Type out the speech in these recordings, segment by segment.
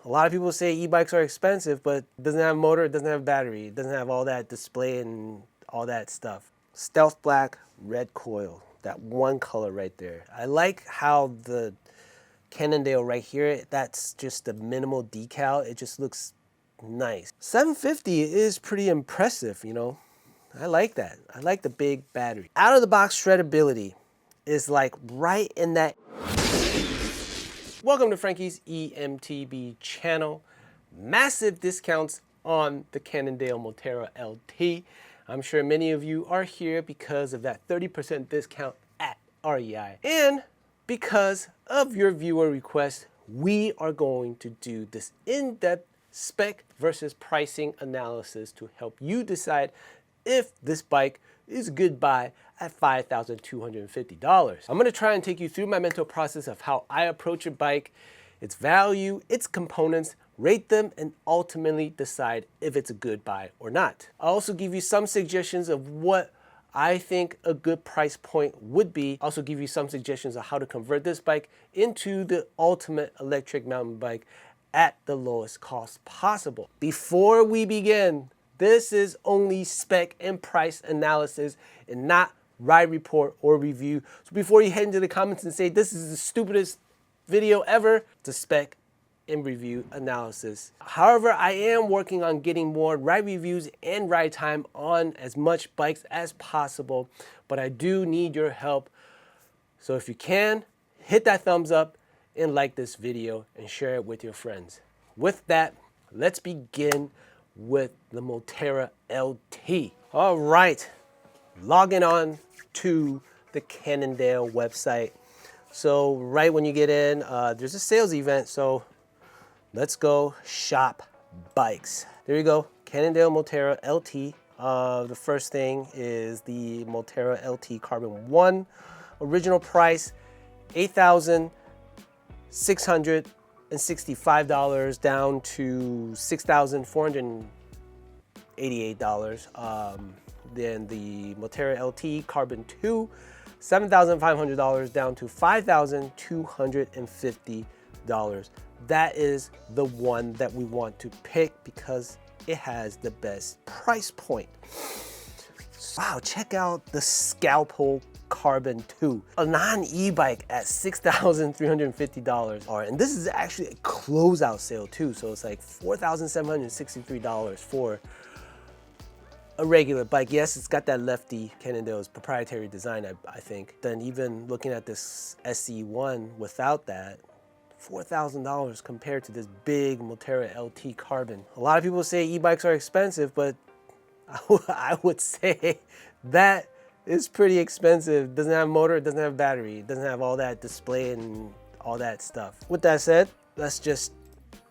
A lot of people say e-bikes are expensive, but it doesn't have a motor, it doesn't have a battery, it doesn't have all that display and all that stuff. Stealth black, red coil, that one color right there. I like how the Cannondale right here, that's just a minimal decal. It just looks nice. 750 is pretty impressive, you know. I like that. I like the big battery. Out of the box shreddability is like right in that. Welcome to Frankie's eMTB channel. Massive discounts on the Cannondale Moterra LT. I'm sure many of you are here because of that 30% discount at REI. And because of your viewer request, we are going to do this in-depth spec versus pricing analysis to help you decide if this bike is a good buy at $5,250. I'm gonna try and take you through my mental process of how I approach a bike, its value, its components, rate them, and ultimately decide if it's a good buy or not. I'll also give you some suggestions of what I think a good price point would be. Also give you some suggestions of how to convert this bike into the ultimate electric mountain bike at the lowest cost possible. Before we begin, this is only spec and price analysis and not ride report or review. So before you head into the comments and say this is the stupidest video ever, it's a spec and review analysis. However, I am working on getting more ride reviews and ride time on as much bikes as possible, but I do need your help. So if you can, hit that thumbs up and like this video and share it with your friends. With that, let's begin with the Moterra LT. All right, logging on to the Cannondale website. So right when you get in, there's a sales event, so let's go shop bikes. There you go, Cannondale Moterra LT. The first thing is the Moterra LT Carbon 1. Original price, $8,665 down to $6,488. Then the Moterra LT Carbon 2, $7,500 down to $5,250. That is the one that we want to pick because it has the best price point. Wow, check out the Scalpel Carbon 2, a non-e-bike at $6,350. All right, and this is actually a closeout sale too, so it's like $4,763 for a regular bike. Yes, it's got that lefty Cannondale's proprietary design, I think. Then even looking at this SE1 without that, $4,000 compared to this big Moterra LT Carbon. A lot of people say e-bikes are expensive, but I would say that is pretty expensive. It doesn't have a motor, it doesn't have a battery, it doesn't have all that display and all that stuff. With that said, let's just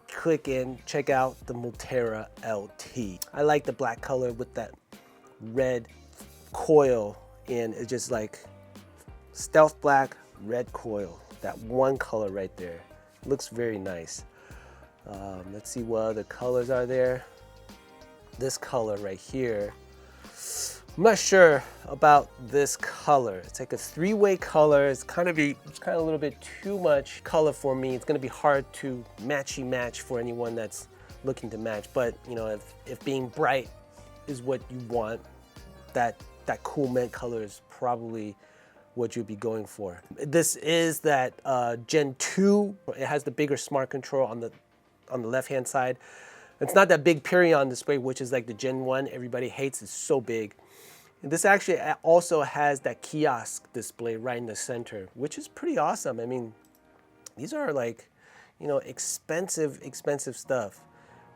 click in, check out the Moterra LT. I like the black color with that red coil, and it's just like stealth black, red coil. That one color right there. Looks very nice. Let's see what other colors are there. This color right here. I'm not sure about this color. It's like a three-way color. It's kind of a little bit too much color for me. It's gonna be hard to match for anyone that's looking to match. But you know, if being bright is what you want, that cool mint color is probably what you'd be going for. This is that Gen 2. It has the bigger smart control on the left-hand side. It's not that big Perion display, which is like the Gen 1 everybody hates. It's so big. And this actually also has that kiosk display right in the center, which is pretty awesome. I mean, these are like, you know, expensive stuff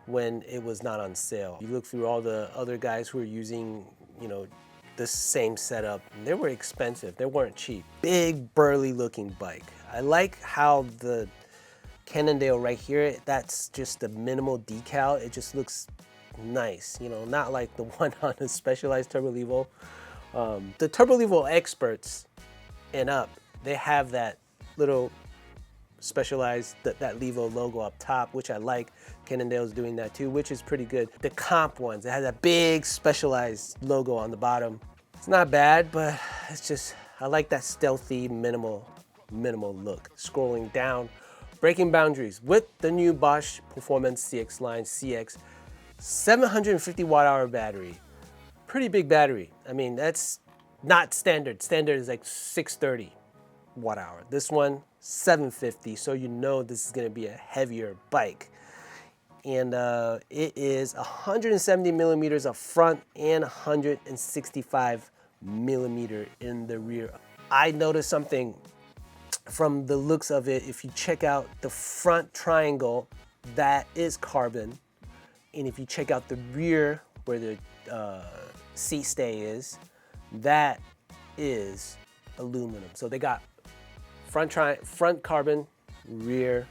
when it was not on sale. You look through all the other guys who are using, you know, the same setup, they were expensive, they weren't cheap. Big, burly looking bike. I like how the Cannondale right here, that's just a minimal decal. It just looks nice, you know, not like the one on the Specialized Turbo Levo. The Turbo Levo experts and up, they have that little Specialized, that Levo logo up top, which I like. Cannondale's doing that too, which is pretty good. The comp ones, it has that big Specialized logo on the bottom. It's not bad, but it's just, I like that stealthy, minimal look. Scrolling down breaking boundaries with the new Bosch Performance CX line CX 750 watt-hour battery. Pretty big battery. I mean, that's not standard. Standard is like 630 watt-hour. This one, 750, so you know this is gonna be a heavier bike. And it is 170 millimeters up front and 165 millimeter in the rear. I noticed something from the looks of it. If you check out the front triangle, that is carbon. And if you check out the rear where the seat stay is, that is aluminum. So they got front carbon, rear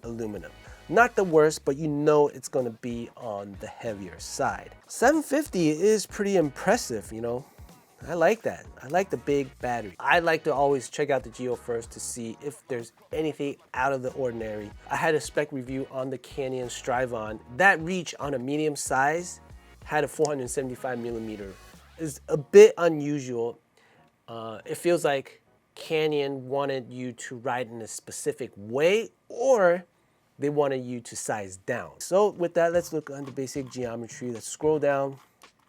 aluminum. Not the worst, but you know it's gonna be on the heavier side. 750 is pretty impressive, you know. I like that. I like the big battery. I like to always check out the Geo first to see if there's anything out of the ordinary. I had a spec review on the Canyon Strive-On. That reach on a medium size had a 475 millimeter. It's a bit unusual. It feels like Canyon wanted you to ride in a specific way, or they wanted you to size down. So with that, let's look under basic geometry. Let's scroll down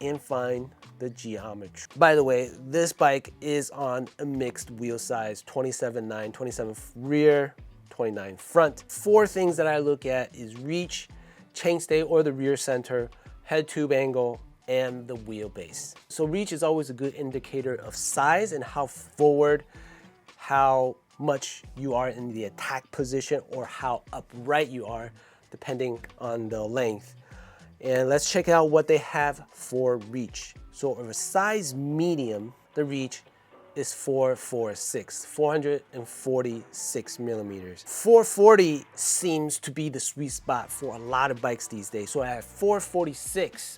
and find the geometry. By the way, this bike is on a mixed wheel size, 27.9, 27 rear, 29 front. Four things that I look at is reach, chainstay or the rear center, head tube angle, and the wheelbase. So reach is always a good indicator of size and how forward, how much you are in the attack position, or how upright you are, depending on the length. And let's check out what they have for reach. So of a size medium, the reach is 446 millimeters. 440 seems to be the sweet spot for a lot of bikes these days. So at 446,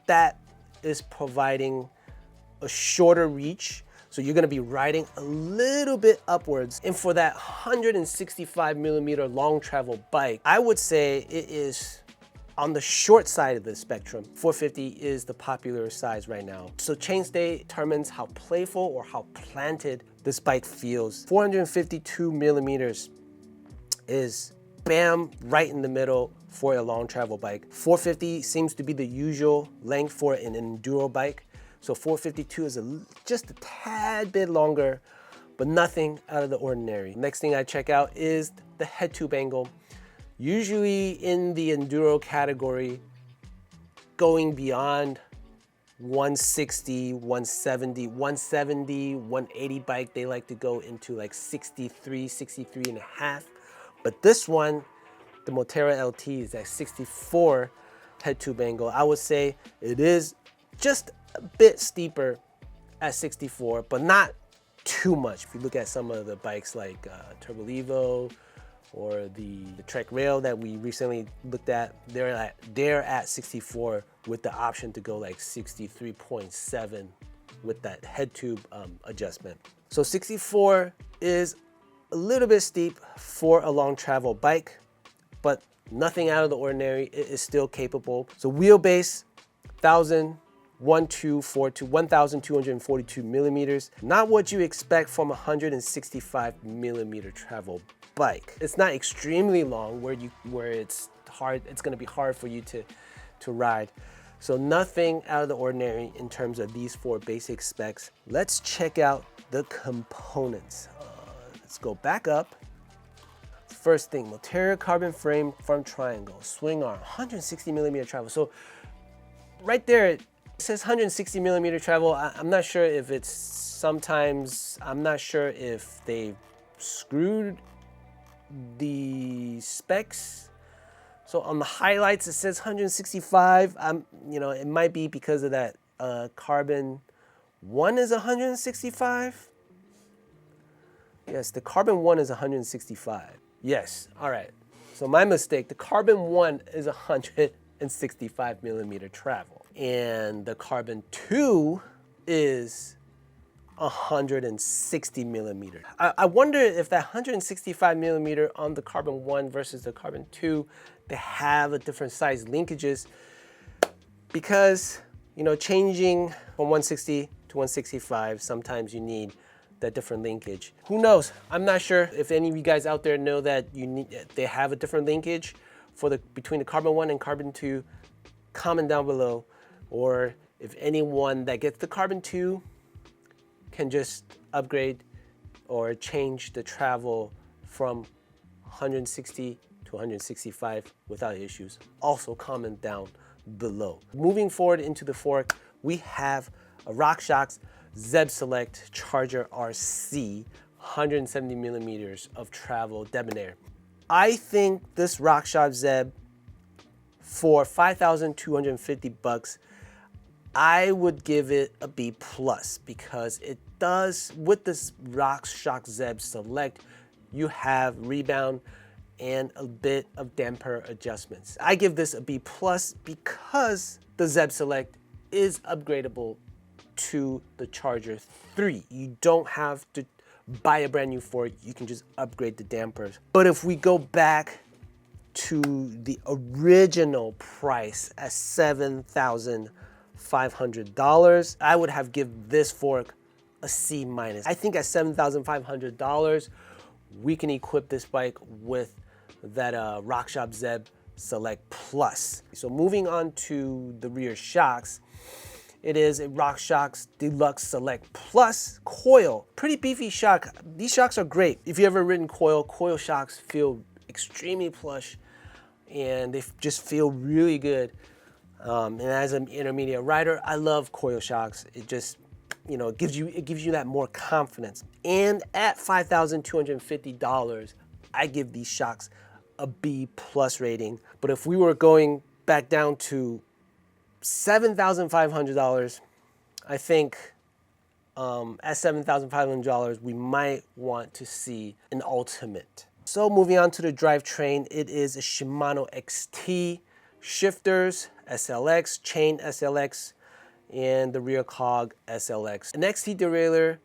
that is providing a shorter reach. So you're gonna be riding a little bit upwards. And for that 165 millimeter long travel bike, I would say it is on the short side of the spectrum. 450 is the popular size right now. So chainstay determines how playful or how planted this bike feels. 452 millimeters is bam, right in the middle for a long travel bike. 450 seems to be the usual length for an enduro bike. So 452 is just a tad bit longer, but nothing out of the ordinary. Next thing I check out is the head tube angle. Usually in the enduro category, going beyond 160, 170, 180 bike, they like to go into like 63 and a half. But this one, the Moterra LT, is at 64 head tube angle. I would say it is just a bit steeper at 64, but not too much. If you look at some of the bikes like Turbo Evo or the Trek Rail that we recently looked at, they're at 64 with the option to go like 63.7 with that head tube adjustment. So 64 is a little bit steep for a long travel bike, but nothing out of the ordinary. It is still capable. So wheelbase, 1,242 millimeters. Not what you expect from a 165 millimeter travel bike. It's not extremely long where it's hard. It's going to be hard for you to ride. So nothing out of the ordinary in terms of these four basic specs. Let's check out the components. Let's go back up. First thing, Moterra carbon frame front triangle, swing arm, 160 millimeter travel. So right there, it says 160 millimeter travel. I'm not sure if it's sometimes, I'm not sure if they screwed the specs. So on the highlights, it says 165. You know, it might be because of that carbon one is 165. Yes, the carbon one is 165. Yes, all right. So my mistake, the carbon one is 165 millimeter travel. And the carbon 2 is 160 millimeter. I wonder if that 165 millimeter on the carbon 1 versus the carbon 2, they have a different size linkages, because, you know, changing from 160 to 165, sometimes you need that different linkage. Who knows? I'm not sure if any of you guys out there know that they have a different linkage for between the carbon 1 and carbon 2. Comment down below, or if anyone that gets the carbon 2 can just upgrade or change the travel from 160 to 165 without issues. Also comment down below. Moving forward into the fork, we have a RockShox Zeb Select Charger RC, 170 millimeters of travel debonair. I think this RockShox Zeb for $5,250, I would give it a B+ because it does, with this RockShox Zeb Select, you have rebound and a bit of damper adjustments. I give this a B+ because the Zeb Select is upgradable to the Charger 3. You don't have to buy a brand new fork, you can just upgrade the dampers. But if we go back to the original price at $7,500, I would have given this fork a C-. I think at $7,500, we can equip this bike with that RockShox Zeb Select Plus. So moving on to the rear shocks, it is a RockShox Deluxe Select Plus coil. Pretty beefy shock. These shocks are great. If you ever ridden coil shocks feel extremely plush and they just feel really good. And as an intermediate rider, I love coil shocks. It just, you know, it gives you that more confidence. And at $5,250, I give these shocks a B+ rating. But if we were going back down to $7,500, I think at $7,500, we might want to see an Ultimate. So moving on to the drivetrain, it is a Shimano XT, shifters SLX, chain SLX, and the rear cog SLX. An XT derailleur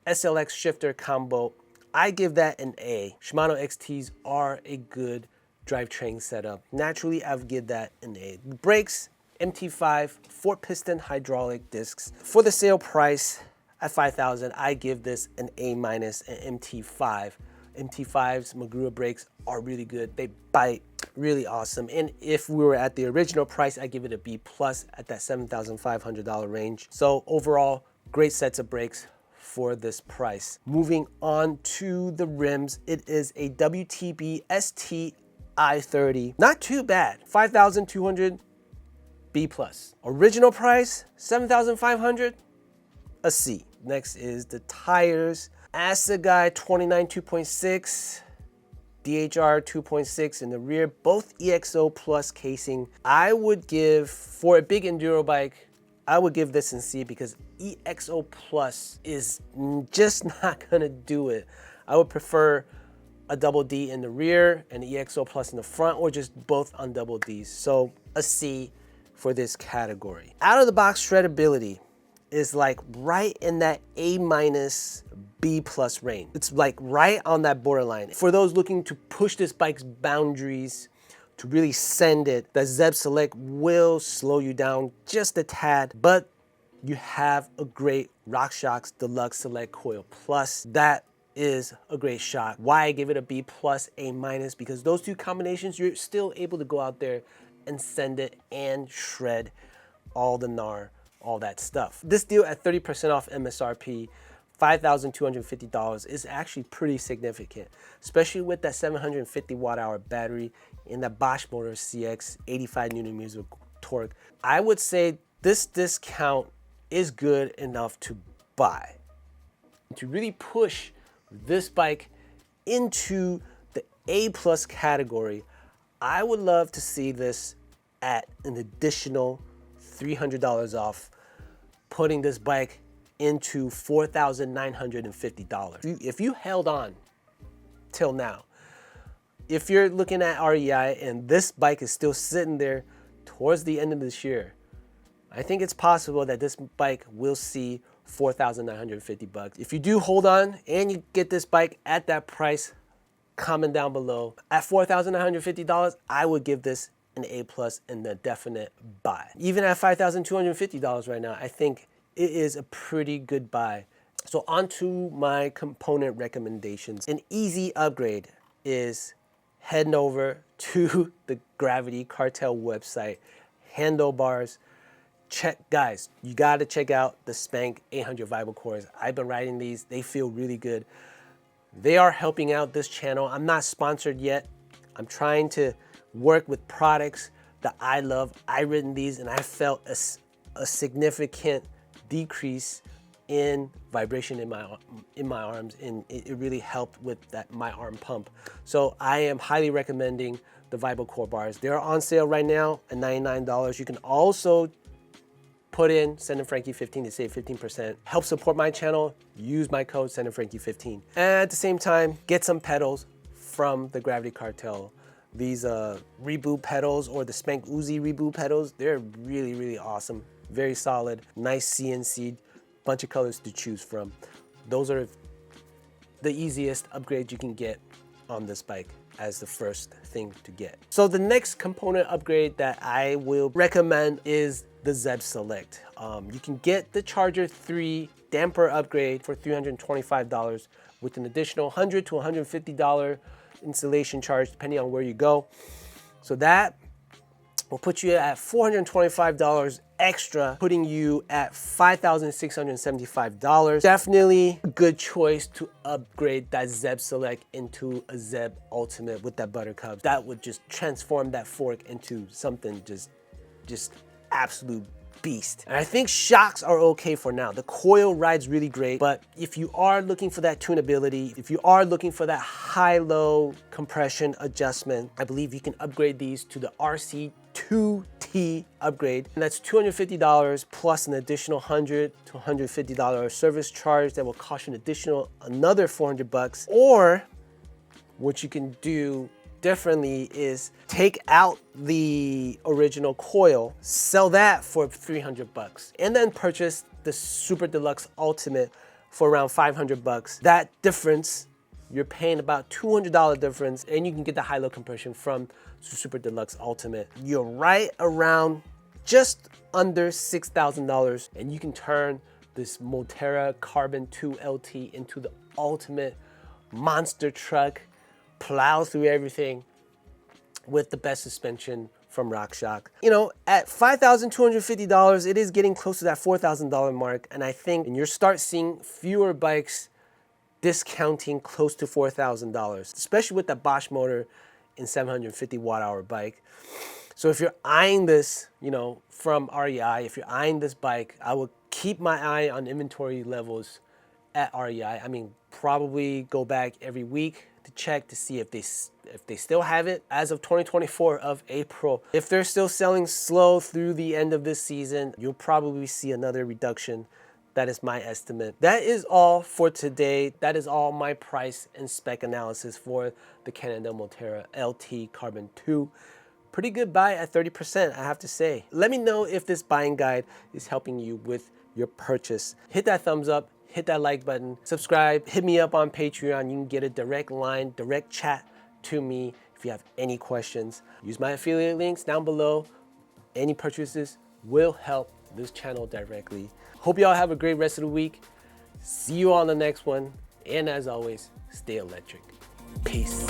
SLX shifter combo, I give that an A. Shimano XTs are a good drivetrain setup. Naturally, I would give that an A. The brakes, MT5, 4-piston hydraulic discs. For the sale price at $5,000, I give this an A- and MT5. MT5's Magura brakes are really good. They bite really awesome. And if we were at the original price, I give it a B+ at that $7,500 range. So overall, great sets of brakes for this price. Moving on to the rims, it is a WTB ST I-30. Not too bad, $5,200, B+. Original price, $7,500, a C. Next is the tires. Assegai 29 2.6, DHR 2.6 in the rear, both EXO Plus casing. I would give, for a big enduro bike, I would give this in C because EXO Plus is just not gonna do it. I would prefer a double D in the rear and EXO Plus in the front, or just both on double Ds. So a C for this category. Out of the box shreddability is like right in that A-, B+ range. It's like right on that borderline. For those looking to push this bike's boundaries, to really send it, the Zeb Select will slow you down just a tad, but you have a great RockShox Deluxe Select Coil Plus. That is a great shock. Why I give it a B+, A-, because those two combinations, you're still able to go out there and send it and shred all the gnar, all that stuff. This deal at 30% off MSRP, $5,250 is actually pretty significant, especially with that 750 watt-hour battery and that Bosch motor CX 85 Nm of torque. I would say this discount is good enough to buy. To really push this bike into the A+ category, I would love to see this at an additional $300 off, putting this bike into $4,950. If you held on till now, if you're looking at REI and this bike is still sitting there towards the end of this year, I think it's possible that this bike will see $4,950. If you do hold on and you get this bike at that price, comment down below. At $4,950, I would give this an A+ and a definite buy. Even at $5,250 right now, I think it is a pretty good buy. So on to my component recommendations. An easy upgrade is heading over to the Gravity Cartel website, handlebars. Guys, you gotta check out the Spec 800 Vibe cores. I've been riding these, they feel really good. They are helping out this channel. I'm not sponsored yet. I'm trying to work with products that I love. I've ridden these and I felt a significant decrease in vibration in my arms, and it really helped with my arm pump. So I am highly recommending the VibeCore bars. They're on sale right now at $99. You can also put in Send Frankie 15 to save 15%. Help support my channel. Use my code Send Frankie 15. And at the same time, get some pedals from the Gravity Cartel. These reboot pedals, or the Spec Uzi reboot pedals, they're really, really awesome. Very solid, nice CNC, bunch of colors to choose from. Those are the easiest upgrades you can get on this bike as the first thing to get. So the next component upgrade that I will recommend is the Zeb Select. You can get the Charger 3 damper upgrade for $325 with an additional $100 to $150 installation charge depending on where you go. So that will put you at $425 extra, putting you at $5,675. Definitely a good choice to upgrade that Zeb Select into a Zeb Ultimate with that Buttercup. That would just transform that fork into something just absolute beast. And I think shocks are okay for now. The coil rides really great, but if you are looking for that tunability, if you are looking for that high-low compression adjustment, I believe you can upgrade these to the RC2T upgrade. And that's $250 plus an additional $100 to $150 service charge that will cost you an additional another $400. Or what you can do differently is take out the original coil, sell that for $300, and then purchase the Super Deluxe Ultimate for around $500. That difference, you're paying about $200 difference, and you can get the high-low compression from Super Deluxe Ultimate. You're right around just under $6,000, and you can turn this Moterra Carbon 2 LT into the ultimate monster truck, plow through everything with the best suspension from RockShox. You know, at $5,250, it is getting close to that $4,000 mark, and I think you'll start seeing fewer bikes discounting close to $4,000, especially with that Bosch motor and 750 watt-hour bike. So if you're eyeing this, you know, from REI, if you're eyeing this bike, I would keep my eye on inventory levels at REI. I mean, probably go back every week to check to see if they still have it as of 2024 of April. If they're still selling slow through the end of this season, you'll probably see another reduction. That is my estimate. That is all for today. That is all my price and spec analysis for the Cannondale Moterra LT Carbon 2. Pretty good buy at 30%, I have to say. Let me know if this buying guide is helping you with your purchase. Hit that thumbs up. Hit that like button, subscribe, hit me up on Patreon. You can get a direct line, direct chat to me if you have any questions. Use my affiliate links down below. Any purchases will help this channel directly. Hope y'all have a great rest of the week. See you on the next one. And as always, stay electric. Peace.